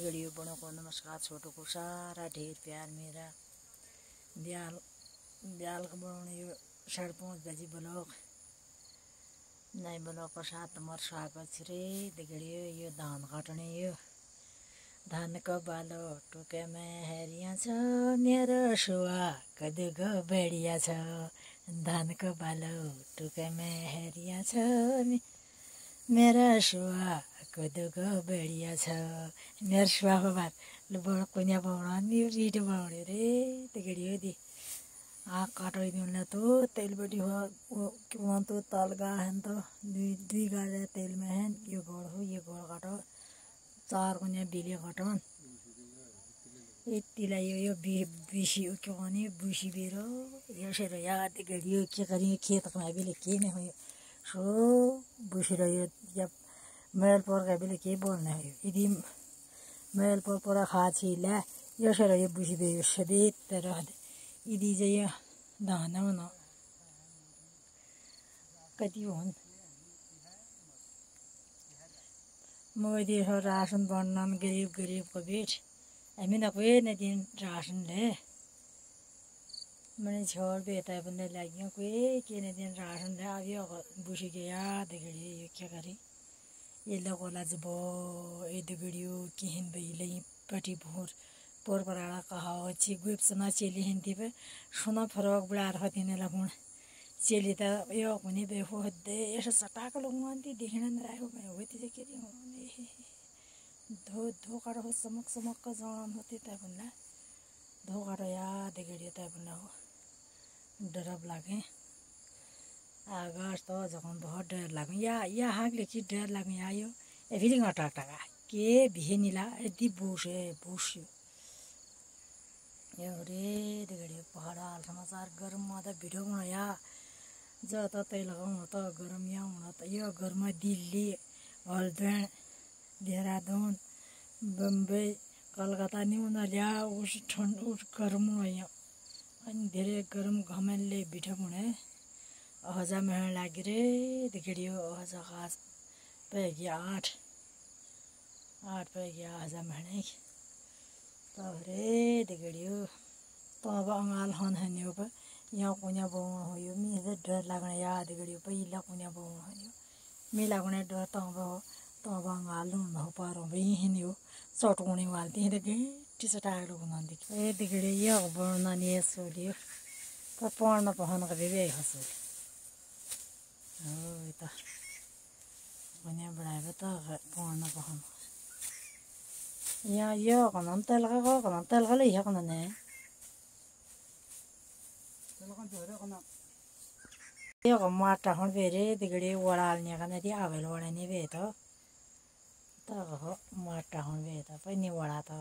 Video बड़ों को नमस्कार, छोटों को सारा ढेर प्यार मेरा। ब्याल का बनाने यो 5:30 बजे ब्लॉग नए ब्लॉग का साथ तुम्हारा स्वागत रे। दिगड़ियो यो धान काटने यो धान का बालो टुके में हेरिया छ मेरो सुआ कदुको बेडिया छ। धान का बालो टुके में हेरिया छ मेरा सुआ कदुको बेडिया छ। मेरो सुआ को बात बड़ा कुनिया बनाने नि रीड बनाने रे दिगड़ियो दी आ काटो दिन तो तेल बटी हो क्यों तो ताल गा है तो दुई गाड़े तेल में है ये गोड़ हो ये गोड़ काटो 4 कुनिया बिलिया काटो इतला यो बिशी क्यों नहीं बुशी बेरो ये शेर याद दिगड़ियो क्या करिए खेत में भी लेके नहीं हो सो बुशी रही जब मेल पर का भी लेके बोलना है यदि मेल पर पूरा खा छिला ये शेर ये बुशी बेरो शबीत तरह यदि जय दाना होना कति होन मोदी हो राशन बनन गरीब को बेच हमें ना कोई न दिन राशन ले मैंने छोड़ बेटा बंदे लगियों कोई के न दिन राशन ले आ गया बुशी के याद दिगड़ियो ये क्या करी ये लोगों लाजबो ये दिगड़ियो की हिंद बेले पटी भोर पोर पराड़ा कहा अच्छी गुप सना चेली हिंदी पे सुना फरक बड़ा रहती ने लगून चेली ता यो कुनी बेहो दे ऐसा सटा का लोग मानती देखने न रहे हो मैं होती जे केरी धो काटो हो समक का जान होती तब ना धो काटो याद दिगड़ियो तब ना हो डरब लागे आगाज तो जखन बहुत डर लागे या हाक लेकी डर लागे आयो ए फीलिंग अटक टका के बिहेनिला एदी बुश यो रे दिगड़ियो पहाड़ा समाचार गर्म में तो वीडियो बनाया जो तो तेल लगाऊँ तो गर्म या होना तो यो गर्म दिल्ली हल्द्वानी देहरादून बम्बई कलकत्ता नहीं होना लिया उस ठंड उस गर्म आया अनि धेरै गर्म घमले भिडियो बनाए हजा में लगी रे दिगड़ियो हजा खास पे गया 8 पे गया हजा में तो रे दिगड़ियो तो अब अंगाल हन है न्यू पर यहाँ कुनिया बोन हो यो मी से डर लगने याद दिगड़ियो पर इला कुनिया बोन हो यो मी लगने डर तो अब अंगाल न हो पारो भाई है न्यू चटकोनी वालती है देखे टी-शर्ट आगे लोग ना दिख ए दिगड़ियो ये बोलना नहीं है सोलियो पर पढ़ना पहन कर भी हंसो ओ इतना कुनिया बढ़ाए तो पढ़ना पहन या यो कौन तेल का ले या कौन ने यो कौन मार्टा हन बेरे दिगड़े वड़ाल ने का नहीं आवेल वड़े नहीं बे तो हो मार्टा हन बे तो पर नहीं वड़ा तो